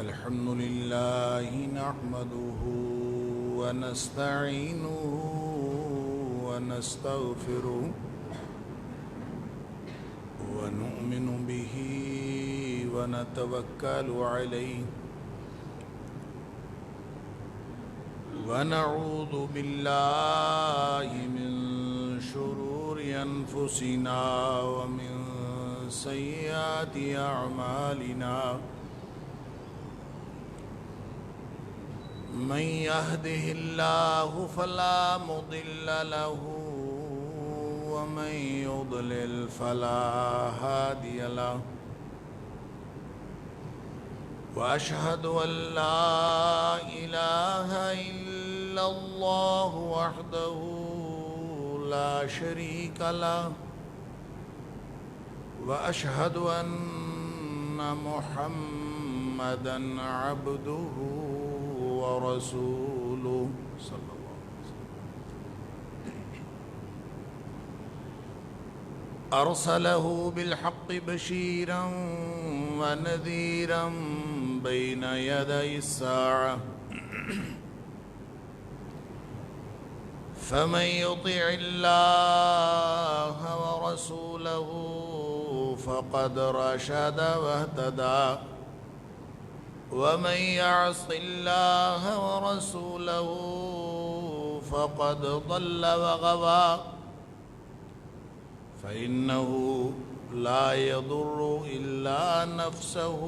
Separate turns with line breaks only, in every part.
الحمد لله نحمده ونستعينه ونستغفره ونؤمن به ونتوكل عليه ونعوذ بالله من شرور أنفسنا ومن سيئات أعمالنا من يهده الله فلا مضل له ومن يضلل فلا هادي له وأشهد أن لا إله إلا الله وحده لا شريك له وأشهد أن محمدًا عبده ورسوله صلى الله عليه وسلم أرسله بالحق بشيرا ونذيرا بين يدي الساعة فمن يطع الله ورسوله فقد رشد واهتدى ومن يعص الله ورسوله فقد ضل وغوى فإنه لا يضر إلا نفسه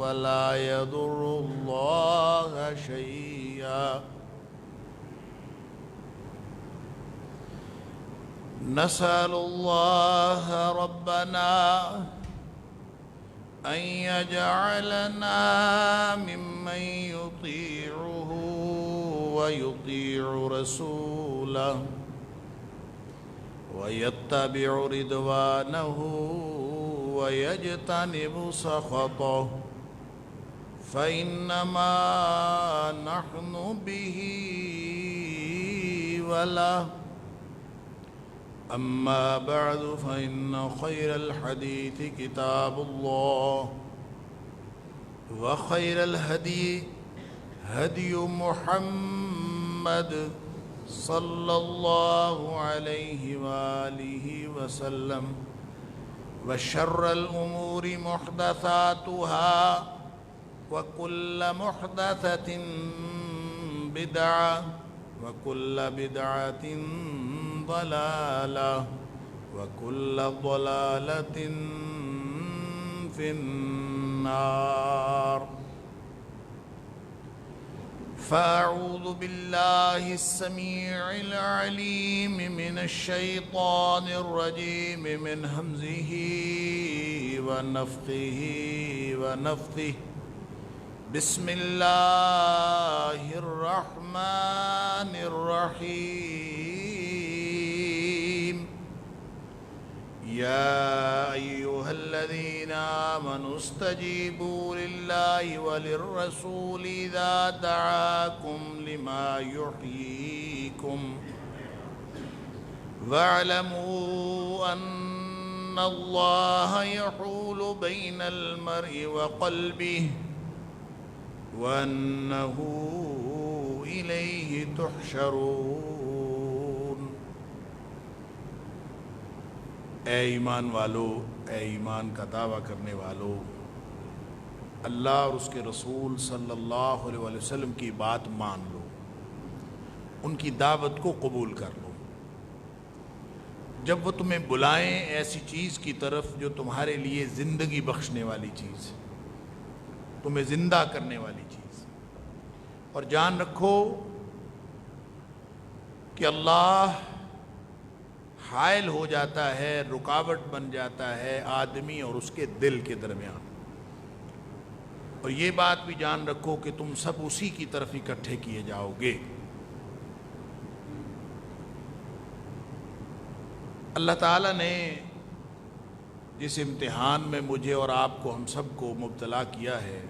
ولا يضر الله شيئا نسأل الله ربنا أن يجعلنا ممن يطيعه ويطيع رسوله ويتبع رضوانه ويجتنب سخطه فإنما نحن به وله أما بعد فإن خير الحديث كتاب الله وخير الهدي هدي محمد صلى الله عليه وآله وسلم وشر الأمور محدثاتها وكل محدثة بدعة وكل بدعة ضلالة وكل ضلالة في النار فأعوذ بالله السميع العليم من الشيطان الرجيم من همزه ونفخه ونفثه بسم الله الرحمن الرحيم يا أيها الذين آمنوا استجيبوا لله وللرسول إذا دعاكم لما يحييكم واعلموا أن الله يحول بين المرء وقلبه وأنه إليه تحشرون اے ایمان والو، اے ایمان کا دعویٰ کرنے والو، اللہ اور اس کے رسول صلی اللہ علیہ وسلم کی بات مان لو، ان کی دعوت کو قبول کر لو۔ جب وہ تمہیں بلائیں ایسی چیز کی طرف جو تمہارے لیے زندگی بخشنے والی چیز، تمہیں زندہ کرنے والی چیز، اور جان رکھو کہ اللہ حائل ہو جاتا ہے، رکاوٹ بن جاتا ہے آدمی اور اس کے دل کے درمیان۔ اور یہ بات بھی جان رکھو کہ تم سب اسی کی طرف اکٹھے کیے جاؤ گے۔ اللہ تعالیٰ نے جس امتحان میں مجھے اور آپ کو، ہم سب کو مبتلا کیا ہے،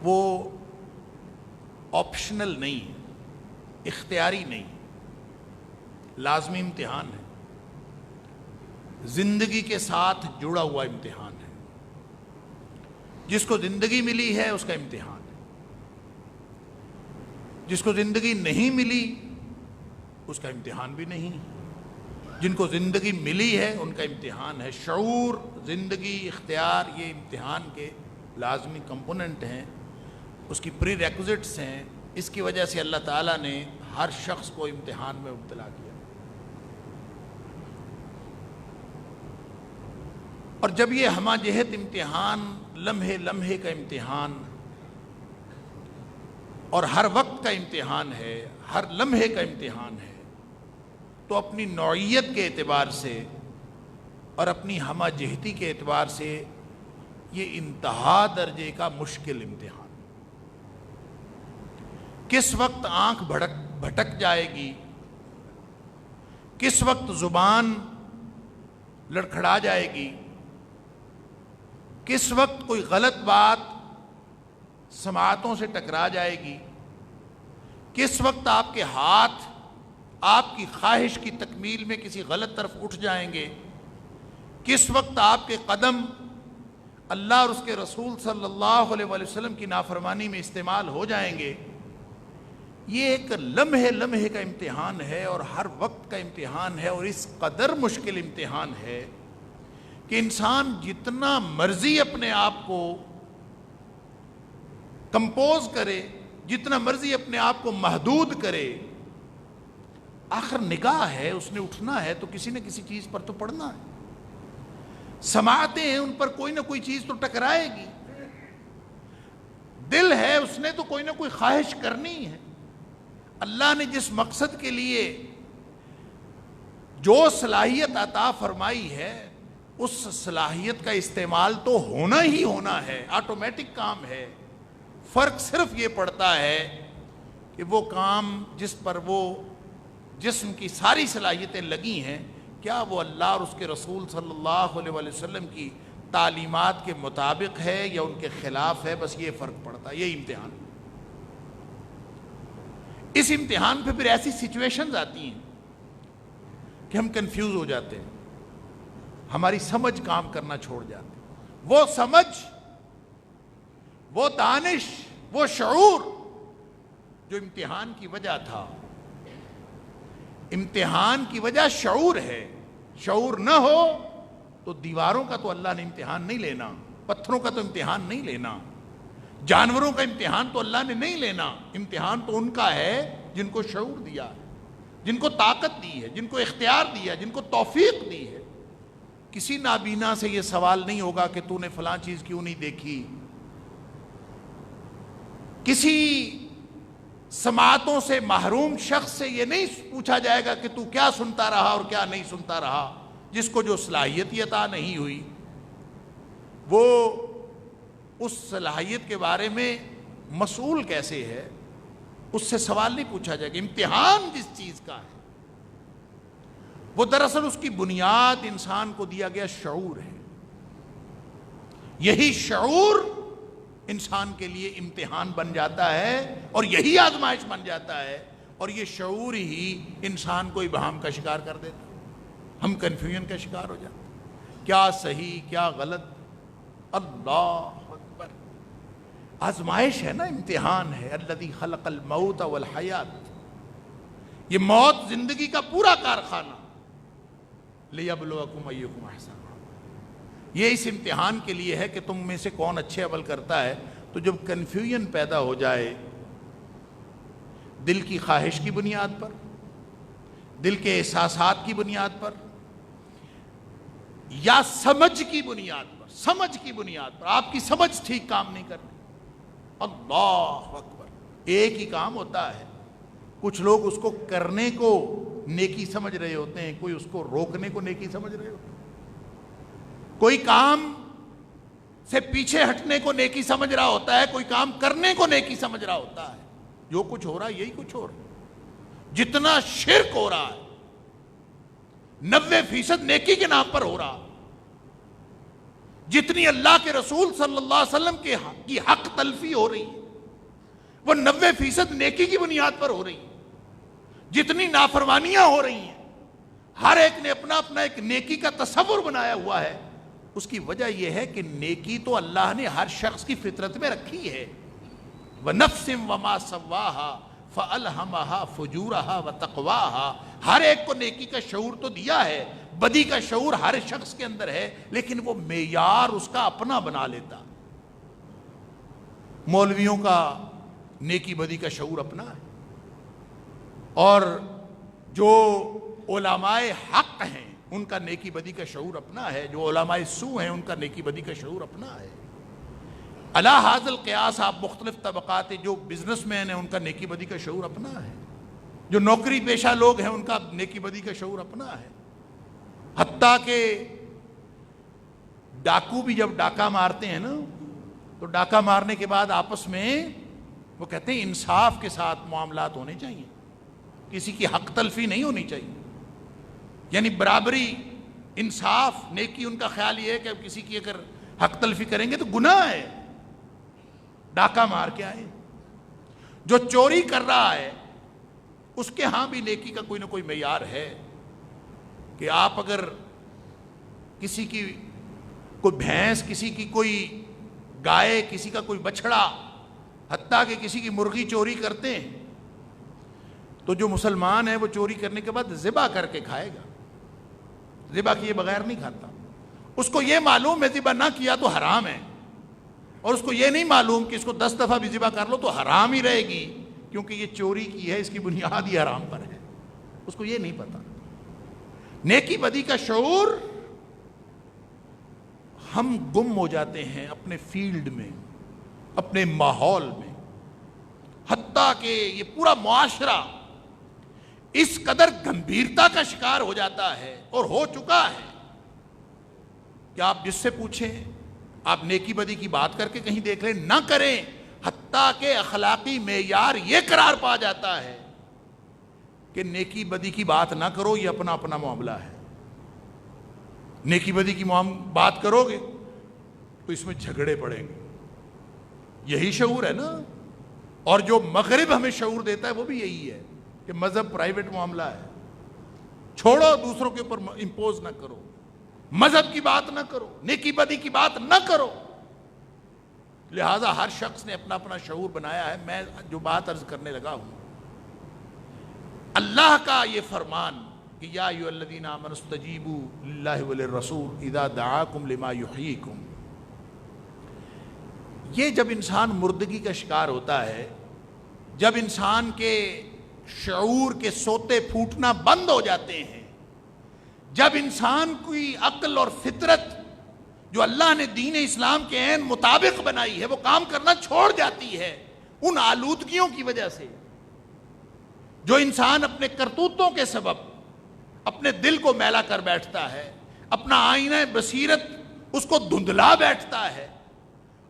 وہ آپشنل نہیں، اختیاری نہیں، لازمی امتحان ہے، زندگی کے ساتھ جڑا ہوا امتحان ہے۔ جس کو زندگی ملی ہے اس کا امتحان ہے، جس کو زندگی نہیں ملی اس کا امتحان بھی نہیں، جن کو زندگی ملی ہے ان کا امتحان ہے۔ شعور، زندگی، اختیار، یہ امتحان کے لازمی کمپوننٹ ہیں، اس کی پری ریکوزٹس ہیں۔ اس کی وجہ سے اللہ تعالیٰ نے ہر شخص کو امتحان میں مبتلا کیا، اور جب یہ ہمہ جہت امتحان، لمحے لمحے کا امتحان اور ہر وقت کا امتحان ہے، ہر لمحے کا امتحان ہے، تو اپنی نوعیت کے اعتبار سے اور اپنی ہمہ جہتی کے اعتبار سے یہ انتہا درجے کا مشکل امتحان۔ کس وقت آنکھ بھٹک جائے گی، کس وقت زبان لڑکھڑا جائے گی، کس وقت کوئی غلط بات سماعتوں سے ٹکرا جائے گی، کس وقت آپ کے ہاتھ آپ کی خواہش کی تکمیل میں کسی غلط طرف اٹھ جائیں گے، کس وقت آپ کے قدم اللہ اور اس کے رسول صلی اللہ علیہ وسلم کی نافرمانی میں استعمال ہو جائیں گے، یہ ایک لمحے لمحے کا امتحان ہے اور ہر وقت کا امتحان ہے، اور اس قدر مشکل امتحان ہے کہ انسان جتنا مرضی اپنے آپ کو کمپوز کرے، جتنا مرضی اپنے آپ کو محدود کرے، آخر نگاہ ہے، اس نے اٹھنا ہے تو کسی نہ کسی چیز پر تو پڑنا ہے۔ سماعتیں ہیں، ان پر کوئی نہ کوئی چیز تو ٹکرائے گی، دل ہے، اس نے تو کوئی نہ کوئی خواہش کرنی ہے۔ اللہ نے جس مقصد کے لیے جو صلاحیت عطا فرمائی ہے اس صلاحیت کا استعمال تو ہونا ہی ہونا ہے، آٹومیٹک کام ہے۔ فرق صرف یہ پڑتا ہے کہ وہ کام جس پر وہ جسم کی ساری صلاحیتیں لگی ہیں، کیا وہ اللہ اور اس کے رسول صلی اللہ علیہ وسلم کی تعلیمات کے مطابق ہے یا ان کے خلاف ہے، بس یہ فرق پڑتا ہے، یہ امتحان۔ اس امتحان پہ پھر ایسی سچویشنز آتی ہیں کہ ہم کنفیوز ہو جاتے ہیں، ہماری سمجھ کام کرنا چھوڑ جاتی ہے۔ وہ سمجھ، وہ دانش، وہ شعور جو امتحان کی وجہ تھا، امتحان کی وجہ شعور ہے۔ شعور نہ ہو تو دیواروں کا تو اللہ نے امتحان نہیں لینا، پتھروں کا تو امتحان نہیں لینا، جانوروں کا امتحان تو اللہ نے نہیں لینا۔ امتحان تو ان کا ہے جن کو شعور دیا ہے، جن کو طاقت دی ہے، جن کو اختیار دیا ہے، جن کو توفیق دی ہے۔ کسی نابینا سے یہ سوال نہیں ہوگا کہ تو نے فلاں چیز کیوں نہیں دیکھی، کسی سماعتوں سے محروم شخص سے یہ نہیں پوچھا جائے گا کہ تو کیا سنتا رہا اور کیا نہیں سنتا رہا۔ جس کو جو صلاحیت عطا نہیں ہوئی وہ اس صلاحیت کے بارے میں مسئول کیسے ہے، اس سے سوال نہیں پوچھا جائے گا۔ امتحان جس چیز کا ہے وہ دراصل اس کی بنیاد انسان کو دیا گیا شعور ہے۔ یہی شعور انسان کے لیے امتحان بن جاتا ہے اور یہی آزمائش بن جاتا ہے، اور یہ شعور ہی انسان کو ابہام کا شکار کر دیتا ہے۔ ہم کنفیوژن کا شکار ہو جاتے ہیں، کیا صحیح کیا غلط۔ اللہ اکبر، آزمائش ہے نا، امتحان ہے۔ الذی خلق الموت والحیات، یہ موت زندگی کا پورا کارخانہ، لیبلوکم ایکم احسن، یہ اس امتحان کے لیے ہے کہ تم میں سے کون اچھے عمل کرتا ہے۔ تو جب کنفیوژن پیدا ہو جائے دل کی خواہش کی بنیاد پر، دل کے احساسات کی بنیاد پر، یا سمجھ کی بنیاد پر، سمجھ کی بنیاد پر، آپ کی سمجھ ٹھیک کام نہیں کرتی، اللہ اکبر، ایک ہی کام ہوتا ہے۔ کچھ لوگ اس کو کرنے کو نیکی سمجھ رہے ہوتے ہیں، کوئی اس کو روکنے کو نیکی سمجھ رہے ہوتے ہیں، کوئی کام سے پیچھے ہٹنے کو نیکی سمجھ رہا ہوتا ہے، کوئی کام کرنے کو نیکی سمجھ رہا ہوتا ہے۔ جو کچھ ہو رہا ہے یہی کچھ ہو رہا ہے۔ جتنا شرک ہو رہا ہے 90% نیکی کے نام پر ہو رہا، جتنی اللہ کے رسول صلی اللہ علیہ وسلم کی حق تلفی ہو رہی ہے وہ 90% نیکی کی بنیاد پر ہو رہی ہے۔ جتنی نافرمانیاں ہو رہی ہیں ہر ایک نے اپنا اپنا ایک نیکی کا تصور بنایا ہوا ہے، اس کی وجہ یہ ہے کہ نیکی تو اللہ نے ہر شخص کی فطرت میں رکھی ہے. وَنَفْسٍ وَمَا سَوَّاهَا فَأَلْهَمَهَا فُجُورَهَا وَتَقْوَاهَا. ہر ایک کو نیکی کا شعور تو دیا ہے, بدی کا شعور ہر شخص کے اندر ہے, لیکن وہ معیار اس کا اپنا بنا لیتا. مولویوں کا نیکی بدی کا شعور اپنا ہے, اور جو علماء حق ہیں ان کا نیکی بدی کا شعور اپنا ہے, جو علماء سو ہیں ان کا نیکی بدی کا شعور اپنا ہے. علی ھذا القیاس آپ مختلف طبقات, جو بزنس مین ہیں ان کا نیکی بدی کا شعور اپنا ہے, جو نوکری پیشہ لوگ ہیں ان کا نیکی بدی کا شعور اپنا ہے. حتیٰ کہ ڈاکو بھی جب ڈاکہ مارتے ہیں نا, تو ڈاکہ مارنے کے بعد آپس میں وہ کہتے ہیں انصاف کے ساتھ معاملات ہونے چاہیے, کسی کی حق تلفی نہیں ہونی چاہیے. یعنی برابری, انصاف, نیکی. ان کا خیال یہ ہے کہ اب کسی کی اگر حق تلفی کریں گے تو گناہ ہے. ڈاکہ مار کے آئے, جو چوری کر رہا ہے اس کے ہاں بھی نیکی کا کوئی نہ کوئی معیار ہے, کہ آپ اگر کسی کی کوئی بھینس, کسی کی کوئی گائے, کسی کا کوئی بچھڑا, حتیٰ کہ کسی کی مرغی چوری کرتے ہیں, تو جو مسلمان ہے وہ چوری کرنے کے بعد ذبح کر کے کھائے گا, ذبح کیے بغیر نہیں کھاتا. اس کو یہ معلوم ہے ذبح نہ کیا تو حرام ہے, اور اس کو یہ نہیں معلوم کہ اس کو 10 دفعہ بھی ذبح کر لو تو حرام ہی رہے گی, کیونکہ یہ چوری کی ہے, اس کی بنیاد ہی حرام پر ہے. اس کو یہ نہیں پتا. نیکی بدی کا شعور, ہم گم ہو جاتے ہیں اپنے فیلڈ میں, اپنے ماحول میں. حتیٰ کہ یہ پورا معاشرہ اس قدر گمبھیرتا کا شکار ہو جاتا ہے اور ہو چکا ہے کہ آپ جس سے پوچھیں, آپ نیکی بدی کی بات کر کے کہیں دیکھ لیں, نہ کریں. حتیٰ کہ اخلاقی معیار یہ قرار پا جاتا ہے کہ نیکی بدی کی بات نہ کرو, یہ اپنا اپنا معاملہ ہے. نیکی بدی کی بات کرو گے تو اس میں جھگڑے پڑیں گے. یہی شعور ہے نا. اور جو مغرب ہمیں شعور دیتا ہے وہ بھی یہی ہے کہ مذہب پرائیویٹ معاملہ ہے, چھوڑو, دوسروں کے اوپر امپوز نہ کرو, مذہب کی بات نہ کرو, نیکی بدی کی بات نہ کرو. لہذا ہر شخص نے اپنا اپنا شعور بنایا ہے. میں جو بات عرض کرنے لگا ہوں, اللہ کا یہ فرمان کہ یا ایھا الذین آمنوا استجیبوا للہ وللرسول اذا دعاکم لما یحییکم, یہ جب انسان مردگی کا شکار ہوتا ہے, جب انسان کے شعور کے سوتے پھوٹنا بند ہو جاتے ہیں, جب انسان کی عقل اور فطرت جو اللہ نے دین اسلام کے عین مطابق بنائی ہے وہ کام کرنا چھوڑ جاتی ہے ان آلودگیوں کی وجہ سے, جو انسان اپنے کرتوتوں کے سبب اپنے دل کو میلا کر بیٹھتا ہے, اپنا آئینہ بصیرت اس کو دھندلا بیٹھتا ہے,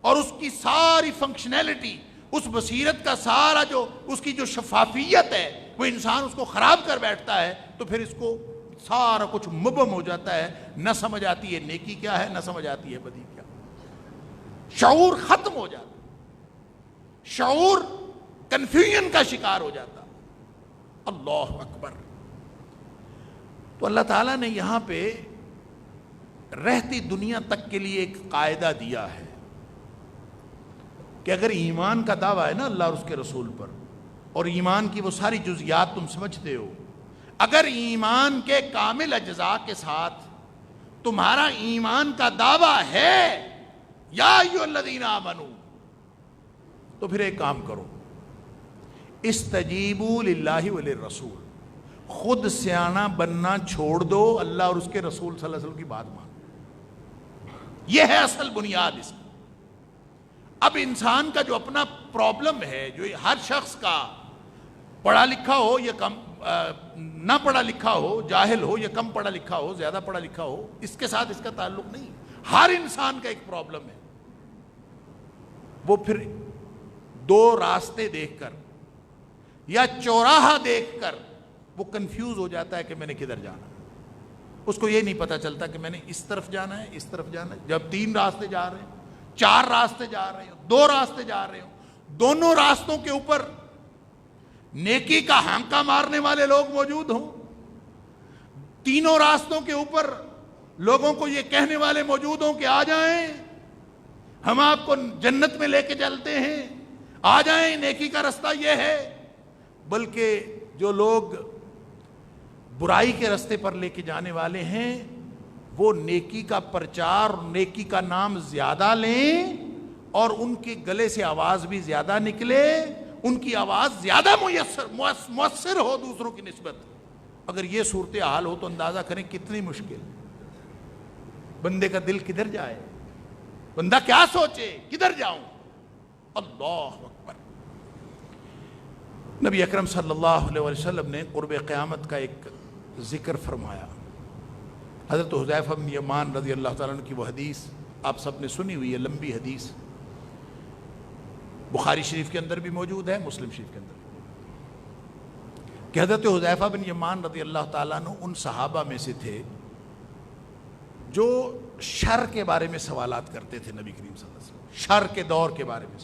اور اس کی ساری فنکشنلٹی, اس بصیرت کا سارا جو اس کی جو شفافیت ہے وہ انسان اس کو خراب کر بیٹھتا ہے, تو پھر اس کو سارا کچھ مبہم ہو جاتا ہے. نہ سمجھ آتی ہے نیکی کیا ہے, نہ سمجھ آتی ہے بدی کیا. شعور ختم ہو جاتا, شعور کنفیوژن کا شکار ہو جاتا. اللہ اکبر. تو اللہ تعالیٰ نے یہاں پہ رہتی دنیا تک کے لیے ایک قاعدہ دیا ہے کہ اگر ایمان کا دعویٰ ہے نا اللہ اور اس کے رسول پر, اور ایمان کی وہ ساری جزیات تم سمجھتے ہو, اگر ایمان کے کامل اجزاء کے ساتھ تمہارا ایمان کا دعویٰ ہے یا ایھا الذین آمنو, تو پھر ایک کام کرو, استجیبوا للہ وللرسول, خود سیانہ بننا چھوڑ دو, اللہ اور اس کے رسول صلی اللہ علیہ وسلم کی بات مانو. یہ ہے اصل بنیاد اس کی. اب انسان کا جو اپنا پرابلم ہے, جو ہر شخص کا, پڑھا لکھا ہو یا کم نہ پڑھا لکھا ہو, جاہل ہو یا کم پڑھا لکھا ہو, زیادہ پڑھا لکھا ہو, اس کے ساتھ اس کا تعلق نہیں. ہر انسان کا ایک پرابلم ہے. وہ پھر دو راستے دیکھ کر یا چوراہا دیکھ کر وہ کنفیوز ہو جاتا ہے کہ میں نے کدھر جانا. اس کو یہ نہیں پتا چلتا کہ میں نے اس طرف جانا ہے, اس طرف جانا ہے. جب 3 راستے جا رہے ہیں, 4 راستے جا رہے ہو, 2 راستے جا رہے ہو, دونوں راستوں کے اوپر نیکی کا ہانکا مارنے والے لوگ موجود ہوں, تینوں راستوں کے اوپر لوگوں کو یہ کہنے والے موجود ہوں کہ آ جائیں ہم آپ کو جنت میں لے کے چلتے ہیں، آ جائیں نیکی کا رستہ یہ ہے، بلکہ جو لوگ برائی کے رستے پر لے کے جانے والے ہیں وہ نیکی کا پرچار، نیکی کا نام زیادہ لیں اور ان کے گلے سے آواز بھی زیادہ نکلے، ان کی آواز زیادہ مؤثر ہو دوسروں کی نسبت۔ اگر یہ صورتحال ہو تو اندازہ کریں کتنی مشکل، بندے کا دل کدھر جائے، بندہ کیا سوچے، کدھر جاؤں۔ اللہ اکبر۔ نبی اکرم صلی اللہ علیہ وسلم نے قرب قیامت کا ایک ذکر فرمایا۔ حضرت حذیفہ بن یمان رضی اللہ تعالیٰ عنہ کی وہ حدیث آپ سب نے سنی ہوئی ہے، لمبی حدیث، بخاری شریف کے اندر بھی موجود ہے، مسلم شریف کے اندر کہ حضرت حذیفہ بن یمان رضی اللہ تعالیٰ عنہ ان صحابہ میں سے تھے جو شر کے بارے میں سوالات کرتے تھے نبی کریم صلی اللہ علیہ وسلم، شر کے دور کے بارے میں۔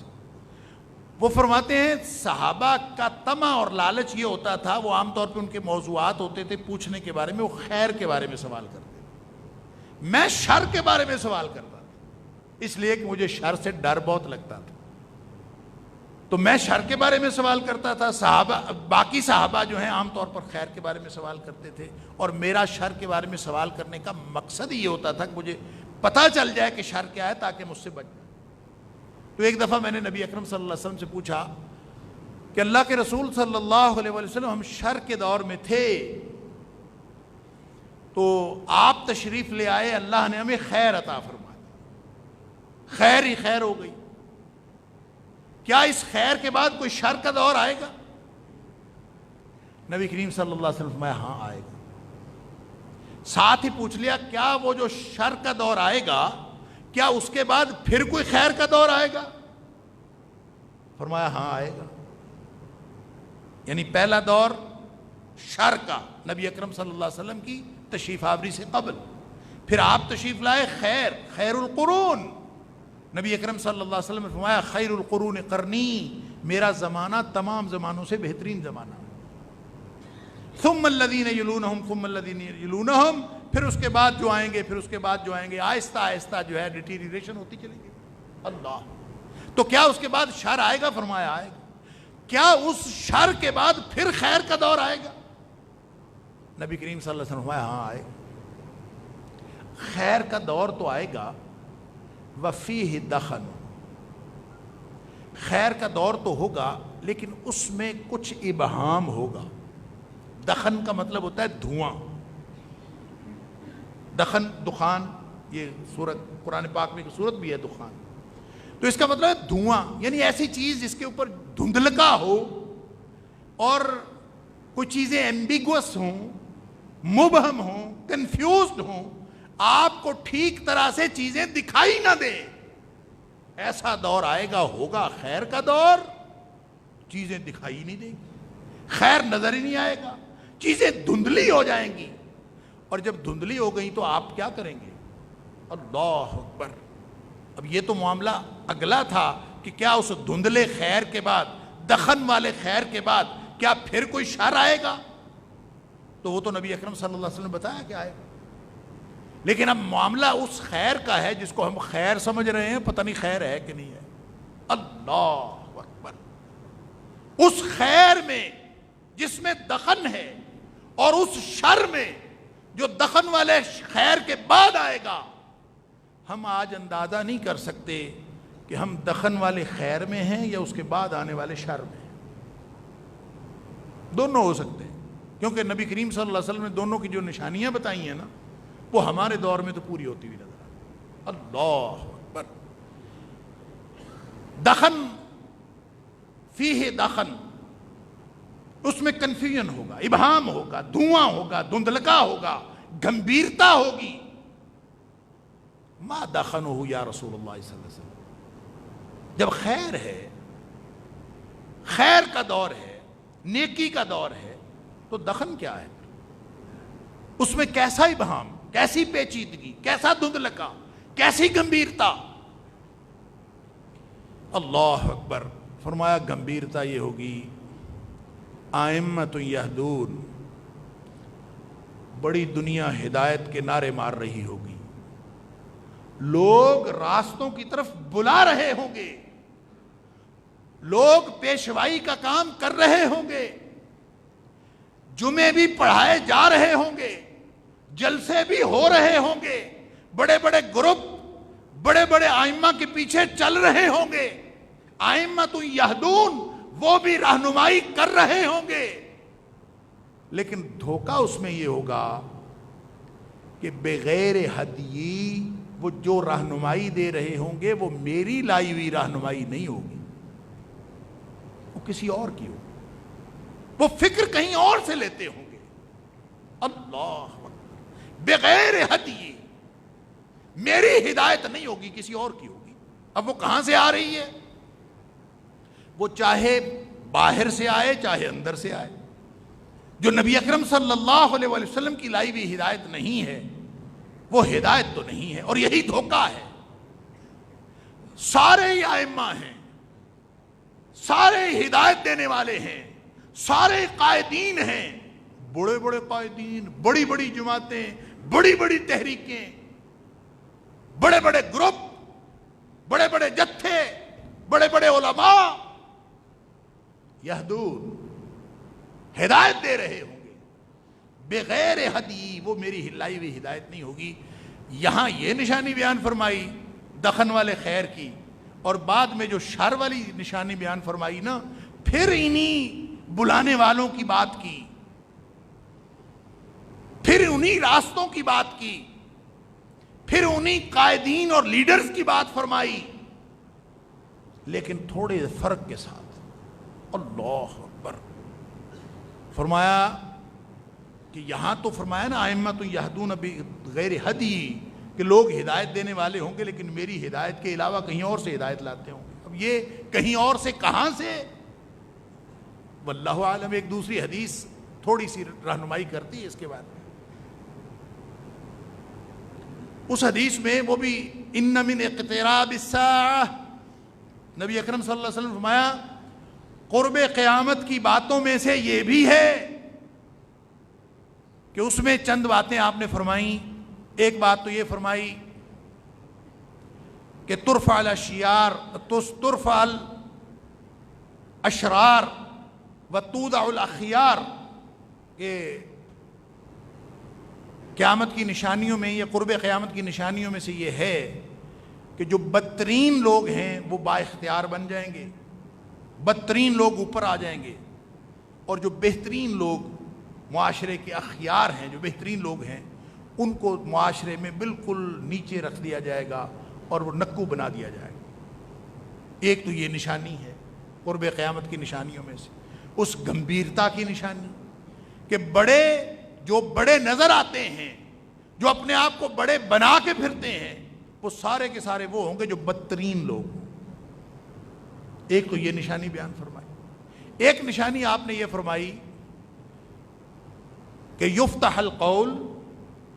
وہ فرماتے ہیں صحابہ کا طمع اور لالچ یہ ہوتا تھا، وہ عام طور پہ ان کے موضوعات ہوتے تھے پوچھنے کے بارے میں، وہ خیر کے بارے میں سوال کرتے تھے، میں شر کے بارے میں سوال کرتا تھا، اس لیے کہ مجھے شر سے ڈر بہت لگتا تھا، تو میں شر کے بارے میں سوال کرتا تھا۔ صحابہ، باقی صحابہ جو ہیں عام طور پر خیر کے بارے میں سوال کرتے تھے، اور میرا شر کے بارے میں سوال کرنے کا مقصد یہ ہوتا تھا کہ مجھے پتہ چل جائے کہ شر کیا ہے تاکہ مجھ سے بچ جائے۔ تو ایک دفعہ میں نے نبی اکرم صلی اللہ علیہ وسلم سے پوچھا کہ اللہ کے رسول صلی اللہ علیہ وسلم ہم شر کے دور میں تھے، تو آپ تشریف لے آئے، اللہ نے ہمیں خیر عطا فرما دی، خیر ہی خیر ہو گئی، کیا اس خیر کے بعد کوئی شر کا دور آئے گا؟ نبی کریم صلی اللہ علیہ وسلم فرمایا ہاں آئے گا۔ ساتھ ہی پوچھ لیا کیا وہ جو شر کا دور آئے گا کیا اس کے بعد پھر کوئی خیر کا دور آئے گا؟ فرمایا ہاں آئے گا۔ یعنی پہلا دور شر کا نبی اکرم صلی اللہ علیہ وسلم کی تشریف آوری سے قبل، پھر آپ تشریف لائے خیر القرون، نبی اکرم صلی اللہ علیہ وسلم نے فرمایا خیر القرون قرنی، میرا زمانہ تمام زمانوں سے بہترین زمانہ، ثم الذین یلونہم ثم الذین یلونہم، پھر اس کے بعد جو آئیں گے، پھر اس کے بعد جو آئیں گے، آہستہ آہستہ جو ہے ڈیٹیریشن ہوتی چلے گی۔ اللہ، تو کیا اس کے بعد شر آئے گا؟ فرمایا آئے گا۔ کیا اس شر کے بعد پھر خیر کا دور آئے گا؟ نبی کریم صلی اللہ علیہ وسلم فرمایا ہاں آئے گا۔ خیر کا دور تو آئے گا، وفیہ دخن، خیر کا دور تو ہوگا لیکن اس میں کچھ ابہام ہوگا۔ دخن کا مطلب ہوتا ہے دھواں، دخن دخان، یہ سورت قرآن پاک میں ایک سورت بھی ہے دخان، تو اس کا مطلب ہے دھواں، یعنی ایسی چیز جس کے اوپر دھندلکا ہو اور کوئی چیزیں ایمبیگوس ہوں، مبہم ہوں، کنفیوزڈ ہوں، آپ کو ٹھیک طرح سے چیزیں دکھائی نہ دیں، ایسا دور آئے گا، ہوگا خیر کا دور، چیزیں دکھائی نہیں دیں گی، خیر نظر ہی نہیں آئے گا، چیزیں دھندلی ہو جائیں گی، اور جب دھندلی ہو گئی تو آپ کیا کریں گے؟ اللہ اکبر۔ اب یہ تو معاملہ اگلا تھا کہ کیا اس دھندلے خیر کے بعد، دخن والے خیر کے بعد کیا پھر کوئی شر آئے گا؟ تو وہ تو نبی اکرم صلی اللہ علیہ وسلم نے بتایا کہ آئے گا، لیکن اب معاملہ اس خیر کا ہے جس کو ہم خیر سمجھ رہے ہیں، پتہ نہیں خیر ہے کہ نہیں ہے۔ اللہ اکبر۔ اس خیر میں جس میں دخن ہے اور اس شر میں جو دخن والے خیر کے بعد آئے گا، ہم آج اندازہ نہیں کر سکتے کہ ہم دخن والے خیر میں ہیں یا اس کے بعد آنے والے شر میں ہیں۔ دونوں ہو سکتے ہیں، کیونکہ نبی کریم صلی اللہ علیہ وسلم نے دونوں کی جو نشانیاں بتائی ہیں نا، وہ ہمارے دور میں تو پوری ہوتی ہوئی نظر آتی۔ اللہ اکبر۔ دخن فیہ دخن، اس میں کنفیوژن ہوگا، ابہام ہوگا، دھواں ہوگا، دھندلکا ہوگا، گمبھیرتا ہوگی۔ ما دخنہ یا رسول اللہ صلی اللہ علیہ وسلم، جب خیر ہے، خیر کا دور ہے، نیکی کا دور ہے، تو دخن کیا ہے؟ اس میں کیسا ابہام، کیسی پیچیدگی، کیسا دھندلکا، کیسی گمبھیرتا؟ اللہ اکبر۔ فرمایا گمبھیرتا یہ ہوگی، ائمۃ یہدون، بڑی دنیا ہدایت کے نعرے مار رہی ہوگی، لوگ راستوں کی طرف بلا رہے ہوں گے، لوگ پیشوائی کا کام کر رہے ہوں گے، جمعے بھی پڑھائے جا رہے ہوں گے، جلسے بھی ہو رہے ہوں گے، بڑے بڑے گروپ بڑے بڑے آئمہ کے پیچھے چل رہے ہوں گے، آئمۃ یہدون وہ بھی رہنمائی کر رہے ہوں گے، لیکن دھوکہ اس میں یہ ہوگا کہ بغیر ہدی وہ جو رہنمائی دے رہے ہوں گے وہ میری لائی ہوئی رہنمائی نہیں ہوگی، وہ کسی اور کی ہوگی، وہ فکر کہیں اور سے لیتے ہوں گے۔ اللہ بغیر ہدی میری ہدایت نہیں ہوگی، کسی اور کی ہوگی۔ اب وہ کہاں سے آ رہی ہے؟ وہ چاہے باہر سے آئے چاہے اندر سے آئے، جو نبی اکرم صلی اللہ علیہ وسلم کی لائی ہوئی ہدایت نہیں ہے وہ ہدایت تو نہیں ہے، اور یہی دھوکہ ہے۔ سارے ہی ائمہ ہیں، سارے ہدایت دینے والے ہیں، سارے قائدین ہیں، بڑے بڑے قائدین، بڑی بڑی جماعتیں، بڑی بڑی تحریکیں، بڑے بڑے گروپ، بڑے بڑے جتھے، بڑے بڑے علماء یہدون ہدایت دے رہے ہوں گے، بغیر ہدی وہ میری لائی ہوئی ہدایت نہیں ہوگی۔ یہاں یہ نشانی بیان فرمائی دخن والے خیر کی، اور بعد میں جو شر والی نشانی بیان فرمائی نا، پھر انہی بلانے والوں کی بات کی، پھر انہی راستوں کی بات کی، پھر انہی قائدین اور لیڈرز کی بات فرمائی، لیکن تھوڑے فرق کے ساتھ۔ اللہ اکبر، فرمایا کہ یہاں تو فرمایا نا ائمۃ یہدون بغیر ہدی، کہ لوگ ہدایت دینے والے ہوں گے لیکن میری ہدایت کے علاوہ کہیں اور سے ہدایت لاتے ہوں گے۔ اب یہ کہیں اور سے کہاں سے؟ واللہ عالم، ایک دوسری حدیث تھوڑی سی رہنمائی کرتی ہے اس کے بعد۔ اس حدیث میں وہ بھی ان من اقتراب الساعہ، نبی اکرم صلی اللہ علیہ وسلم فرمایا قرب قیامت کی باتوں میں سے یہ بھی ہے کہ اس میں چند باتیں آپ نے فرمائیں۔ ایک بات تو یہ فرمائی کہ ترفع الاشیار، ترفع الاشرار وتوضع الاخیار، کہ قیامت کی نشانیوں میں، یہ قرب قیامت کی نشانیوں میں سے یہ ہے کہ جو بدترین لوگ ہیں وہ با اختیار بن جائیں گے، بدترین لوگ اوپر آ جائیں گے، اور جو بہترین لوگ معاشرے کے اخیار ہیں، جو بہترین لوگ ہیں، ان کو معاشرے میں بالکل نیچے رکھ دیا جائے گا اور وہ نکو بنا دیا جائے گا۔ ایک تو یہ نشانی ہے قرب قیامت کی نشانیوں میں سے، اس گمبھیرتا کی نشانی کہ جو بڑے نظر آتے ہیں، جو اپنے آپ کو بڑے بنا کے پھرتے ہیں، وہ سارے کے سارے وہ ہوں گے جو بدترین لوگ ہوں۔ ایک تو یہ نشانی بیان فرمائی۔ ایک نشانی آپ نے یہ فرمائی کہ یفتح القول،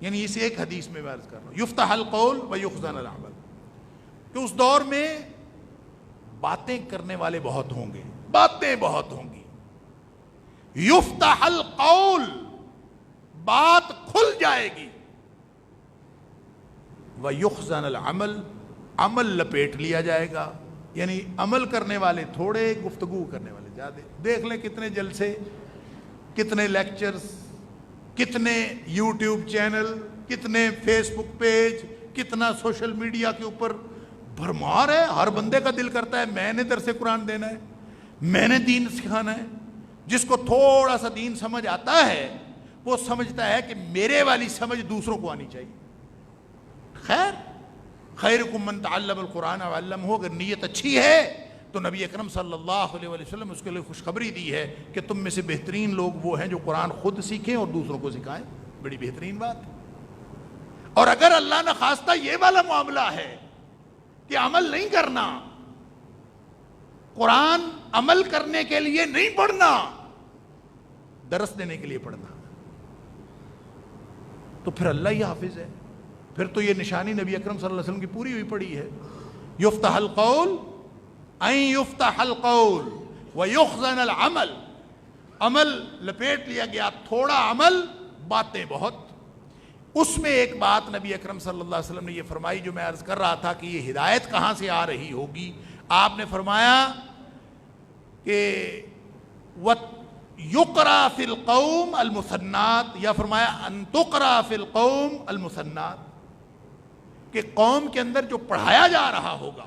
یعنی اسے ایک حدیث میں عرض کر رہا ہوں، یفتح القول ویخزن العمل، کہ اس دور میں باتیں کرنے والے بہت ہوں گے، باتیں بہت ہوں گی۔ یفتح القول، بات کھل جائے گی، ویخزن العمل، عمل لپیٹ لیا جائے گا، یعنی عمل کرنے والے تھوڑے، گفتگو کرنے والے زیادہ۔ دیکھ لیں کتنے جلسے، کتنے لیکچرز، کتنے یوٹیوب چینل، کتنے فیس بک پیج، کتنا سوشل میڈیا کے اوپر بھرمار ہے۔ ہر بندے کا دل کرتا ہے میں نے درس قرآن دینا ہے، میں نے دین سکھانا ہے۔ جس کو تھوڑا سا دین سمجھ آتا ہے وہ سمجھتا ہے کہ میرے والی سمجھ دوسروں کو آنی چاہیے۔ خیر، خیرکم من تعلم القرآن وعلمہ، اگر نیت اچھی ہے تو نبی اکرم صلی اللہ علیہ وسلم اس کے لیے خوشخبری دی ہے کہ تم میں سے بہترین لوگ وہ ہیں جو قرآن خود سیکھیں اور دوسروں کو سکھائیں۔ بڑی بہترین بات ہے۔ اور اگر اللہ نہ خواستہ یہ والا معاملہ ہے کہ عمل نہیں کرنا، قرآن عمل کرنے کے لیے نہیں پڑھنا، درس دینے کے لیے پڑھنا، تو پھر اللہ ہی حافظ ہے۔ پھر تو یہ نشانی نبی اکرم صلی اللہ علیہ وسلم کی پوری ہوئی پڑی ہے۔ یفتح القول، ان یفتح القول ویخزن العمل، عمل لپیٹ لیا گیا، تھوڑا عمل، باتیں بہت۔ اس میں ایک بات نبی اکرم صلی اللہ علیہ وسلم نے یہ فرمائی جو میں عرض کر رہا تھا کہ یہ ہدایت کہاں سے آ رہی ہوگی. آپ نے فرمایا کہ یقرا فی القوم المثنات، یا فرمایا ان تقرا فی القوم المثنات، کہ قوم کے اندر جو پڑھایا جا رہا ہوگا،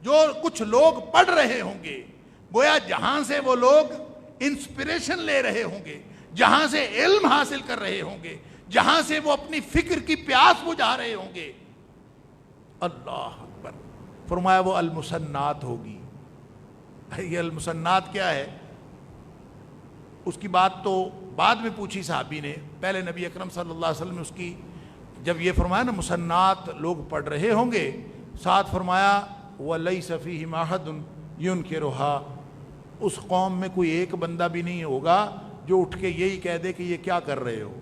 جو کچھ لوگ پڑھ رہے ہوں گے، گویا جہاں سے وہ لوگ انسپریشن لے رہے ہوں گے، جہاں سے علم حاصل کر رہے ہوں گے، جہاں سے وہ اپنی فکر کی پیاس بجھا رہے ہوں گے، اللہ اکبر، فرمایا وہ المثنات ہوگی. یہ المثنات کیا ہے؟ اس کی بات تو بعد میں پوچھی صحابی نے، پہلے نبی اکرم صلی اللہ علیہ وسلم نے اس کی جب یہ فرمایا نا مثنات لوگ پڑھ رہے ہوں گے، ساتھ فرمایا وَلَيْسَ فِيهِمْ أَحَدٌ يُنْكِرُهَا، اس قوم میں کوئی ایک بندہ بھی نہیں ہوگا جو اٹھ کے یہی کہہ دے کہ یہ کیا کر رہے ہو،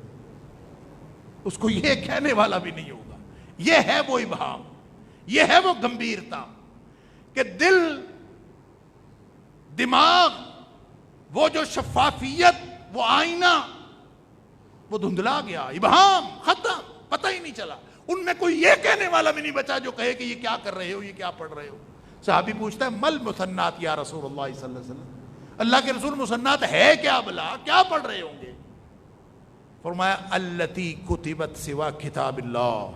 اس کو یہ کہنے والا بھی نہیں ہوگا. یہ ہے وہ ابہام، یہ ہے وہ گمبھیرتا کہ دل، دماغ، وہ جو شفافیت، وہ آئینہ، وہ دھندلا گیا، ابہام ختم، پتہ ہی نہیں چلا. ان میں کوئی یہ کہنے والا بھی نہیں بچا جو کہے کہ یہ کیا کر رہے ہو، یہ کیا پڑھ رہے ہو. صحابی پوچھتا ہے مل مثنات یا رسول اللہ صلی اللہ علیہ وسلم، اللہ کے رسول مثنات ہے کیا بلا، کیا پڑھ رہے ہوں گے؟ فرمایا التی کتبت سوا کتاب اللہ،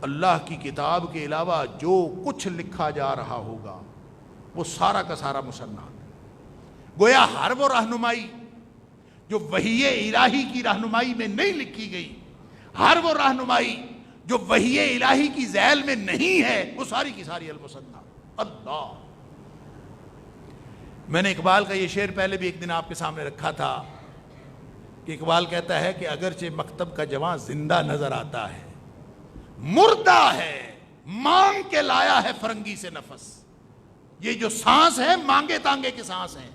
اللہ کی کتاب کے علاوہ جو کچھ لکھا جا رہا ہوگا وہ سارا کا سارا مثنات. گویا ہر وہ رہنمائی جو وحی الہی کی رہنمائی میں نہیں لکھی گئی، ہر وہ رہنمائی جو وحی الہی کی ذیل میں نہیں ہے، وہ ساری کی ساری المثنات. اللہ، میں نے اقبال کا یہ شعر پہلے بھی ایک دن آپ کے سامنے رکھا تھا کہ اقبال کہتا ہے کہ اگرچہ مکتب کا جوان زندہ نظر آتا ہے، مردہ ہے مانگ کے لایا ہے فرنگی سے نفس. یہ جو سانس ہے مانگے تانگے کی سانس ہے،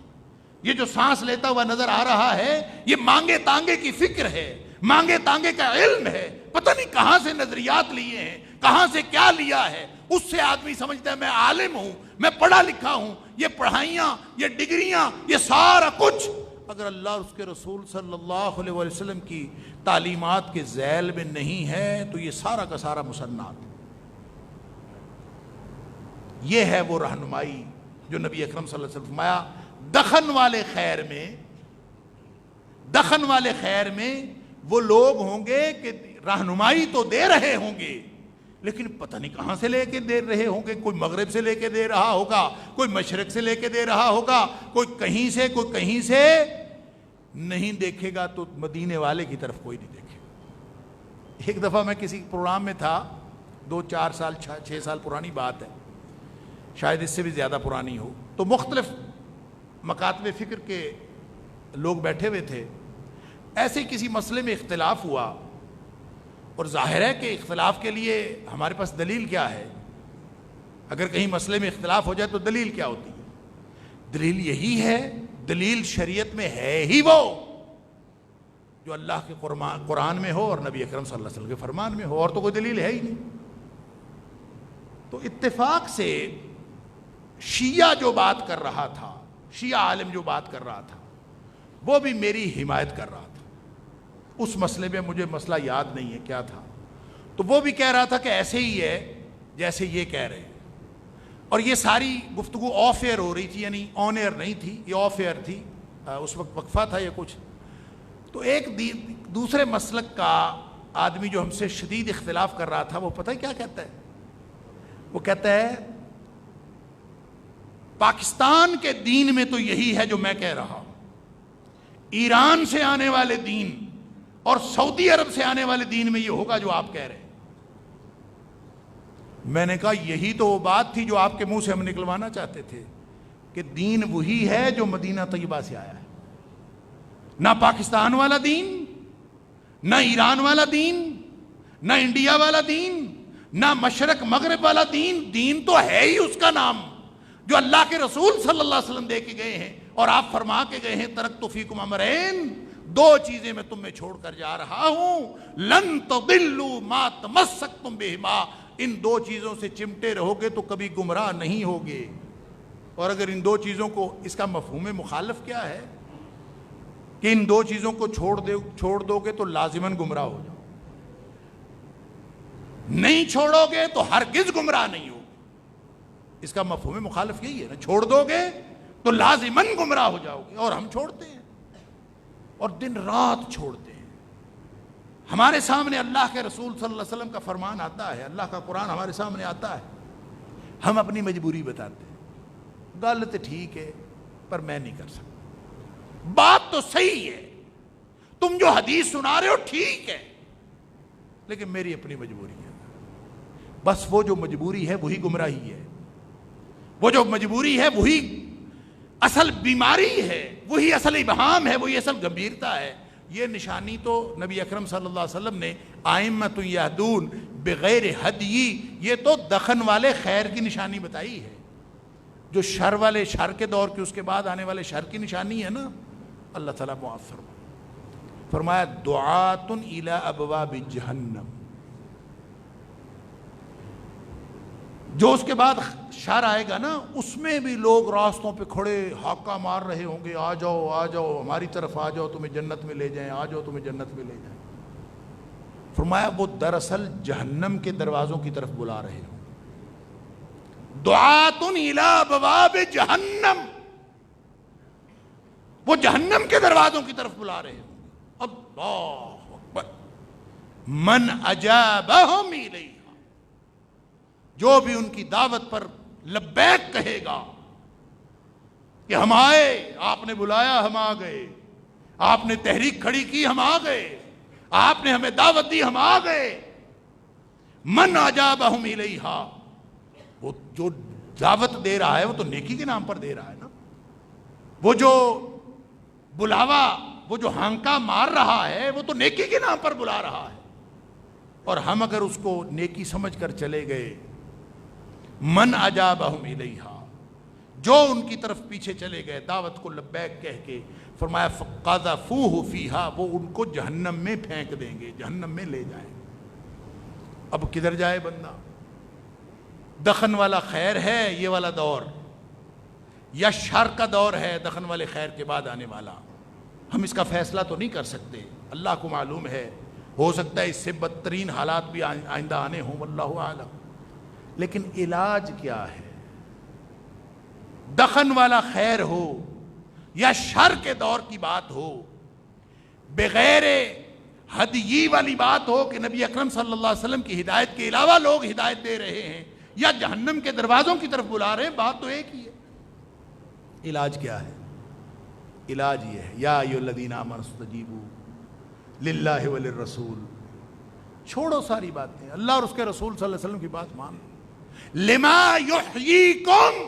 یہ جو سانس لیتا ہوا نظر آ رہا ہے یہ مانگے تانگے کی فکر ہے، مانگے تانگے کا علم ہے. پتہ نہیں کہاں سے نظریات لیے ہیں، کہاں سے کیا لیا ہے. اس سے آدمی سمجھتا ہے میں عالم ہوں، میں پڑھا لکھا ہوں. یہ پڑھائیاں، یہ ڈگریاں، یہ سارا کچھ اگر اللہ اور اس کے رسول صلی اللہ علیہ وسلم کی تعلیمات کے ذیل میں نہیں ہے تو یہ سارا کا سارا مثنات. یہ ہے وہ رہنمائی جو نبی اکرم صلی اللہ علیہ وسلم فرمایا دخن والے خیر میں، دخن والے خیر میں وہ لوگ ہوں گے کہ رہنمائی تو دے رہے ہوں گے لیکن پتہ نہیں کہاں سے لے کے دے رہے ہوں گے. کوئی مغرب سے لے کے دے رہا ہوگا، کوئی مشرق سے لے کے دے رہا ہوگا، کوئی کہیں سے کوئی کہیں سے. نہیں دیکھے گا تو مدینے والے کی طرف کوئی نہیں دیکھے. ایک دفعہ میں کسی پروگرام میں تھا، 2-4 سال 6 سال پرانی بات ہے، شاید اس سے بھی زیادہ پرانی ہو. تو مختلف مکاتب فکر کے لوگ بیٹھے ہوئے تھے. ایسے کسی مسئلے میں اختلاف ہوا، اور ظاہر ہے کہ اختلاف کے لیے ہمارے پاس دلیل کیا ہے؟ اگر کہیں مسئلے میں اختلاف ہو جائے تو دلیل کیا ہوتی ہے؟ دلیل یہی ہے، دلیل شریعت میں ہے ہی وہ جو اللہ کے قرآن میں ہو اور نبی اکرم صلی اللہ علیہ وسلم کے فرمان میں ہو، اور تو کوئی دلیل ہے ہی نہیں. تو اتفاق سے شیعہ جو بات کر رہا تھا، شیعہ عالم جو بات کر رہا تھا، وہ بھی میری حمایت کر رہا تھا. اس مسئلے میں مجھے مسئلہ یاد نہیں ہے کیا تھا، تو وہ بھی کہہ رہا تھا کہ ایسے ہی ہے جیسے یہ کہہ رہے ہیں. اور یہ ساری گفتگو آف ایئر ہو رہی تھی، یعنی آن ایئر نہیں تھی، یہ آف ایئر تھی. اس وقت وقفہ تھا یہ کچھ. تو ایک دوسرے مسلک کا آدمی جو ہم سے شدید اختلاف کر رہا تھا، وہ پتہ ہے کیا کہتا ہے؟ وہ کہتا ہے پاکستان کے دین میں تو یہی ہے جو میں کہہ رہا ہوں، ایران سے آنے والے دین اور سعودی عرب سے آنے والے دین میں یہ ہوگا جو آپ کہہ رہے ہیں. میں نے کہا یہی تو وہ بات تھی جو آپ کے منہ سے ہم نکلوانا چاہتے تھے کہ دین وہی ہے جو مدینہ طیبہ سے آیا ہے. نہ پاکستان والا دین، نہ ایران والا دین، نہ انڈیا والا دین، نہ مشرق مغرب والا دین. دین تو ہے ہی اس کا نام جو اللہ کے رسول صلی اللہ علیہ وسلم دے کے گئے ہیں، اور آپ فرما کے گئے ہیں ترکت فیکم امرین، 2 چیزیں میں تم میں چھوڑ کر جا رہا ہوں، لن تضلوا ما تمسکتم بہما، ان 2 چیزوں سے چمٹے رہو گے تو کبھی گمراہ نہیں ہوگے. اور اگر ان 2 چیزوں کو، اس کا مفہوم مخالف کیا ہے کہ ان 2 چیزوں کو چھوڑ دو گے تو لازماً گمراہ ہو جاؤ. نہیں چھوڑو گے تو ہرگز گمراہ نہیں ہو. اس کا مفہوم مخالف یہی ہے نا, چھوڑ دو گے تو لازماً گمراہ ہو جاؤ گے. اور ہم چھوڑتے ہیں اور دن رات چھوڑتے ہیں. ہمارے سامنے اللہ کے رسول صلی اللہ علیہ وسلم کا فرمان آتا ہے, اللہ کا قرآن ہمارے سامنے آتا ہے, ہم اپنی مجبوری بتاتے ہیں. گل تو ٹھیک ہے پر میں نہیں کر سکتا. بات تو صحیح ہے, تم جو حدیث سنا رہے ہو ٹھیک ہے, لیکن میری اپنی مجبوری ہے. بس وہ جو مجبوری ہے وہی گمراہی ہے, وہ جو مجبوری ہے وہی اصل بیماری ہے, وہی اصل ابہام ہے, وہی اصل گمبھیرتا ہے. یہ نشانی تو نبی اکرم صلی اللہ علیہ وسلم نے ائمۃ یہدون بغیر ہدی, یہ تو دخن والے خیر کی نشانی بتائی ہے. جو شر والے شر کے دور کی, اس کے بعد آنے والے شر کی نشانی ہے نا, اللہ تعالیٰ معاف فرمایا دعات الی ابواب جہنم. جو اس کے بعد شر آئے گا نا, اس میں بھی لوگ راستوں پہ کھڑے ہاکا مار رہے ہوں گے, آ جاؤ آ جاؤ ہماری طرف آ جاؤ, تمہیں جنت میں لے جائیں, آ جاؤ تمہیں جنت میں لے جائیں. فرمایا وہ دراصل جہنم کے دروازوں کی طرف بلا رہے ہوں. دعات الی ابواب جہنم, وہ جہنم کے دروازوں کی طرف بلا رہے ہوں. اللہ اکبر. من اجابہم الیہا, جو بھی ان کی دعوت پر لبیک کہے گا کہ ہم آئے, آپ نے بلایا ہم آ گئے, آپ نے تحریک کھڑی کی ہم آ گئے, آپ نے ہمیں دعوت دی ہم آ گئے. من اجابہم الیہا, وہ جو دعوت دے رہا ہے وہ تو نیکی کے نام پر دے رہا ہے نا. وہ جو بلاوا, وہ جو ہانکا مار رہا ہے وہ تو نیکی کے نام پر بلا رہا ہے. اور ہم اگر اس کو نیکی سمجھ کر چلے گئے, من اجابہم الیہا, جو ان کی طرف پیچھے چلے گئے دعوت کو لبیک کہہ کے, فرمایا فقذفوہ فیہا, وہ ان کو جہنم میں پھینک دیں گے, جہنم میں لے جائیں. اب کدھر جائے بندہ؟ دخن والا خیر ہے یہ والا دور, یا شر کا دور ہے دخن والے خیر کے بعد آنے والا؟ ہم اس کا فیصلہ تو نہیں کر سکتے, اللہ کو معلوم ہے. ہو سکتا ہے اس سے بدترین حالات بھی آئندہ آنے ہوں, واللہ اعلم. لیکن علاج کیا ہے؟ دخن والا خیر ہو یا شر کے دور کی بات ہو, بغیر ہدی والی بات ہو کہ نبی اکرم صلی اللہ علیہ وسلم کی ہدایت کے علاوہ لوگ ہدایت دے رہے ہیں یا جہنم کے دروازوں کی طرف بلا رہے ہیں, بات تو ایک ہی ہے. علاج کیا ہے؟ علاج یہ ہے, یا ایھا الذین آمنوا استجیبوا للہ وللرسول. چھوڑو ساری باتیں, اللہ اور اس کے رسول صلی اللہ علیہ وسلم کی بات مان لو. لما یحییکم,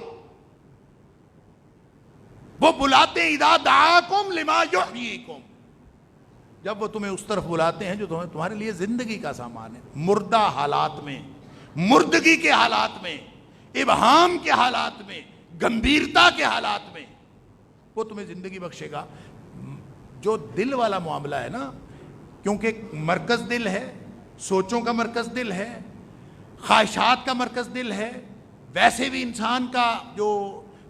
وہ بلاتے ہیں اذا دعاکم لما یحییکم, جب وہ تمہیں اس طرف بلاتے ہیں جو تمہارے لیے زندگی کا سامان ہے. مردہ حالات میں, مردگی کے حالات میں, ابہام کے حالات میں, گمبھیرتا کے حالات میں وہ تمہیں زندگی بخشے گا. جو دل والا معاملہ ہے نا, کیونکہ مرکز دل ہے, سوچوں کا مرکز دل ہے, خواہشات کا مرکز دل ہے. ویسے بھی انسان کا جو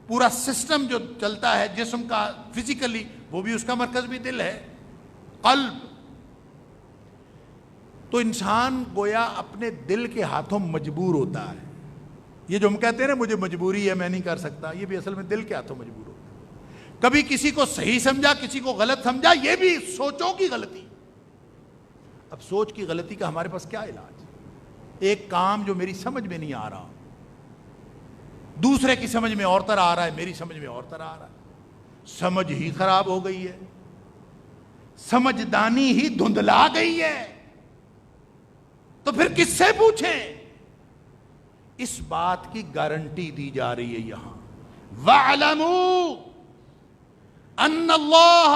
پورا سسٹم جو چلتا ہے جسم کا فزیکلی, وہ بھی اس کا مرکز بھی دل ہے, قلب. تو انسان گویا اپنے دل کے ہاتھوں مجبور ہوتا ہے. یہ جو ہم کہتے ہیں نا مجھے مجبوری ہے میں نہیں کر سکتا, یہ بھی اصل میں دل کے ہاتھوں مجبور ہوتا ہے. کبھی کسی کو صحیح سمجھا, کسی کو غلط سمجھا, یہ بھی سوچوں کی غلطی. اب سوچ کی غلطی کا ہمارے پاس کیا علاج؟ ایک کام جو میری سمجھ میں نہیں آ رہا, دوسرے کی سمجھ میں اور طرح آ رہا ہے, میری سمجھ میں اور طرح آ رہا ہے. سمجھ ہی خراب ہو گئی ہے, سمجھدانی ہی دھندلا گئی ہے, تو پھر کس سے پوچھیں؟ اس بات کی گارنٹی دی جا رہی ہے یہاں, وَاعْلَمُوا أَنَّ اللَّهَ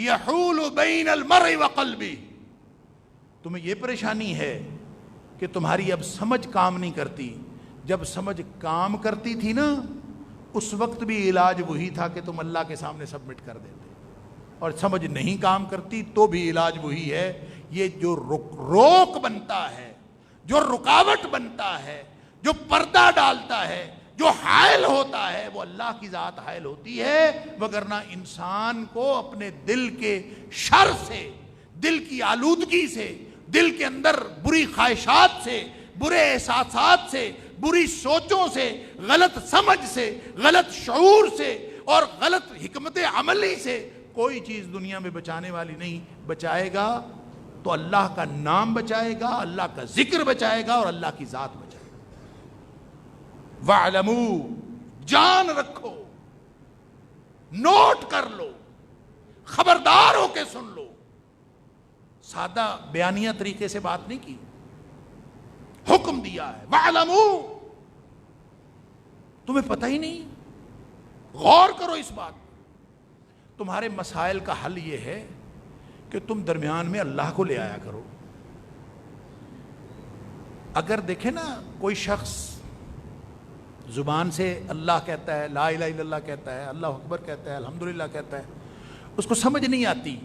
يَحُولُ بَيْنَ الْمَرْءِ وَقَلْبِهِ. تمہیں یہ پریشانی ہے کہ تمہاری اب سمجھ کام نہیں کرتی. جب سمجھ کام کرتی تھی نا, اس وقت بھی علاج وہی تھا کہ تم اللہ کے سامنے سبمٹ کر دیتے, اور سمجھ نہیں کام کرتی تو بھی علاج وہی ہے. یہ جو روک بنتا ہے, جو رکاوٹ بنتا ہے, جو پردہ ڈالتا ہے, جو حائل ہوتا ہے, وہ اللہ کی ذات حائل ہوتی ہے. وگرنہ انسان کو اپنے دل کے شر سے, دل کی آلودگی سے, دل کے اندر بری خواہشات سے، برے احساسات سے، بری سوچوں سے، غلط سمجھ سے، غلط شعور سے اور غلط حکمت عملی سے کوئی چیز دنیا میں بچانے والی نہیں۔ بچائے گا تو اللہ کا نام بچائے گا، اللہ کا ذکر بچائے گا اور اللہ کی ذات بچائے گا۔ وَاعْلَمُوا، جان رکھو، نوٹ کر لو، خبردار ہو کے سن لو۔ سادہ بیانیہ طریقے سے بات نہیں کی، حکم دیا ہے۔ وَاعْلَمُوا، تمہیں پتہ ہی نہیں، غور کرو اس بات۔ تمہارے مسائل کا حل یہ ہے کہ تم درمیان میں اللہ کو لے آیا کرو۔ اگر دیکھیں نا کوئی شخص زبان سے اللہ کہتا ہے، لا الہ الا اللہ کہتا ہے، اللہ اکبر کہتا ہے، الحمدللہ کہتا ہے، اس کو سمجھ نہیں آتی،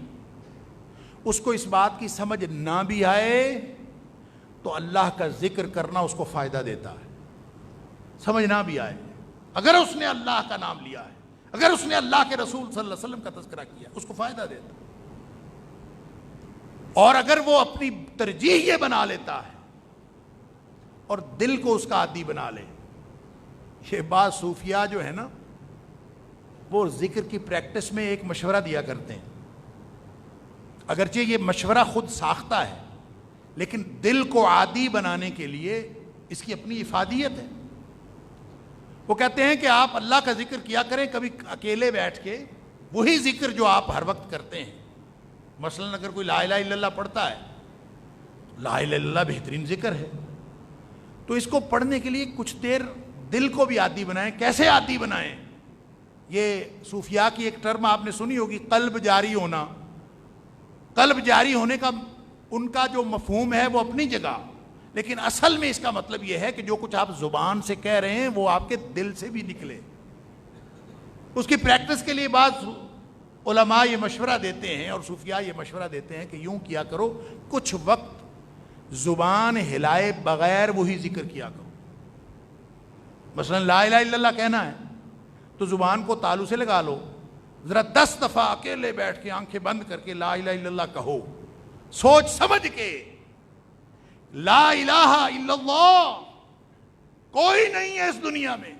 اس کو اس بات کی سمجھ نہ بھی آئے تو اللہ کا ذکر کرنا اس کو فائدہ دیتا ہے۔ سمجھ نہ بھی آئے، اگر اس نے اللہ کا نام لیا ہے، اگر اس نے اللہ کے رسول صلی اللہ علیہ وسلم کا تذکرہ کیا، اس کو فائدہ دیتا ہے۔ اور اگر وہ اپنی ترجیح یہ بنا لیتا ہے اور دل کو اس کا عادی بنا لے، یہ بات صوفیاء جو ہے نا وہ ذکر کی پریکٹس میں ایک مشورہ دیا کرتے ہیں، اگرچہ یہ مشورہ خود ساختہ ہے لیکن دل کو عادی بنانے کے لیے اس کی اپنی افادیت ہے۔ وہ کہتے ہیں کہ آپ اللہ کا ذکر کیا کریں کبھی اکیلے بیٹھ کے، وہی ذکر جو آپ ہر وقت کرتے ہیں۔ مثلا اگر کوئی لا الہ الا اللہ پڑھتا ہے، لا الہ الا اللہ بہترین ذکر ہے، تو اس کو پڑھنے کے لیے کچھ دیر دل کو بھی عادی بنائیں۔ کیسے عادی بنائیں؟ یہ صوفیاء کی ایک ٹرم آپ نے سنی ہوگی، قلب جاری ہونا۔ قلب جاری ہونے کا ان کا جو مفہوم ہے وہ اپنی جگہ، لیکن اصل میں اس کا مطلب یہ ہے کہ جو کچھ آپ زبان سے کہہ رہے ہیں وہ آپ کے دل سے بھی نکلے۔ اس کی پریکٹس کے لیے بعض علماء یہ مشورہ دیتے ہیں اور صوفیاء یہ مشورہ دیتے ہیں کہ یوں کیا کرو، کچھ وقت زبان ہلائے بغیر وہی ذکر کیا کرو۔ مثلا لا الہ الا اللہ کہنا ہے تو زبان کو تالو سے لگا لو، ذرا 10 دفعہ اکیلے بیٹھ کے آنکھیں بند کر کے لا الہ الا اللہ کہو، سوچ سمجھ کے۔ لا الہ الا اللہ، کوئی نہیں ہے اس دنیا میں،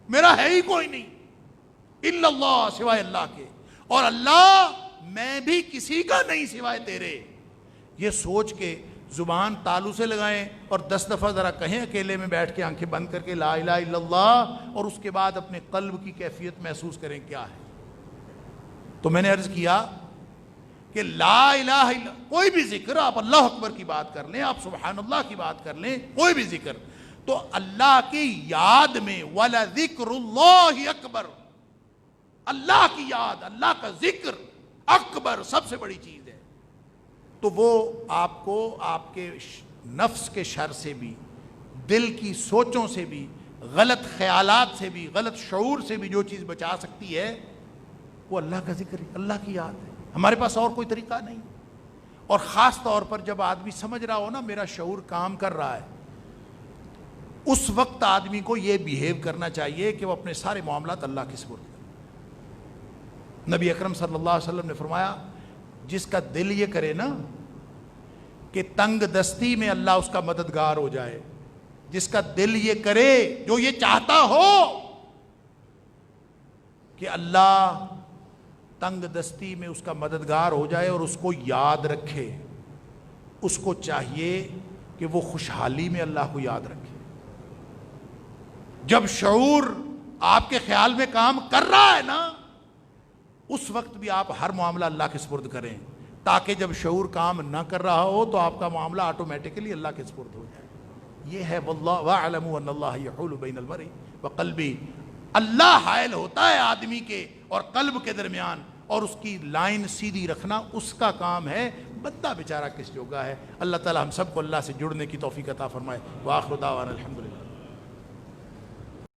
میرا ہے ہی کوئی نہیں، الا اللہ، سوائے اللہ کے، اور اللہ میں بھی کسی کا نہیں سوائے تیرے۔ یہ سوچ کے زبان تالو سے لگائیں اور 10 دفعہ ذرا کہیں اکیلے میں بیٹھ کے آنکھیں بند کر کے لا الہ الا اللہ، اور اس کے بعد اپنے قلب کی کیفیت محسوس کریں کیا ہے۔ تو میں نے عرض کیا کہ لا الہ الا، کوئی بھی ذکر، آپ اللہ اکبر کی بات کر لیں، آپ سبحان اللہ کی بات کر لیں، کوئی بھی ذکر، تو اللہ کی یاد میں وَلَذِكْرُ اللَّهِ اکبر، اللہ کی یاد، اللہ کا ذکر اکبر، سب سے بڑی چیز ہے۔ تو وہ آپ کو آپ کے نفس کے شر سے بھی، دل کی سوچوں سے بھی، غلط خیالات سے بھی، غلط شعور سے بھی جو چیز بچا سکتی ہے وہ اللہ کا ذکر ہے، اللہ کی یاد ہے۔ ہمارے پاس اور کوئی طریقہ نہیں۔ اور خاص طور پر جب آدمی سمجھ رہا ہو نا میرا شعور کام کر رہا ہے، اس وقت آدمی کو یہ بیہیو کرنا چاہیے کہ وہ اپنے سارے معاملات اللہ کے سپرد کرے۔ نبی اکرم صلی اللہ علیہ وسلم نے فرمایا جس کا دل یہ کرے نا کہ تنگ دستی میں اللہ اس کا مددگار ہو جائے، جس کا دل یہ کرے، جو یہ چاہتا ہو کہ اللہ تنگ دستی میں اس کا مددگار ہو جائے اور اس کو یاد رکھے، اس کو چاہیے کہ وہ خوشحالی میں اللہ کو یاد رکھے۔ جب شعور آپ کے خیال میں کام کر رہا ہے نا، اس وقت بھی آپ ہر معاملہ اللہ کے سپرد کریں، تاکہ جب شعور کام نہ کر رہا ہو تو آپ کا معاملہ آٹومیٹکلی اللہ کے سپرد ہو جائے۔ یہ ہے واللہ وَاعْلَمُوا أَنَّ اللَّهَ يَحُولُ بَيْنَ الْمَرْءِ وَقَلْبِهِ، اللہ حائل ہوتا ہے آدمی کے اور قلب کے درمیان، اور اس کی لائن سیدھی رکھنا اس کا کام ہے، بندہ بیچارہ کس جوگا ہے۔ اللہ تعالی ہم سب کو اللہ سے جڑنے کی توفیق عطا فرمائے۔ وآخر دعوانا الحمدللہ۔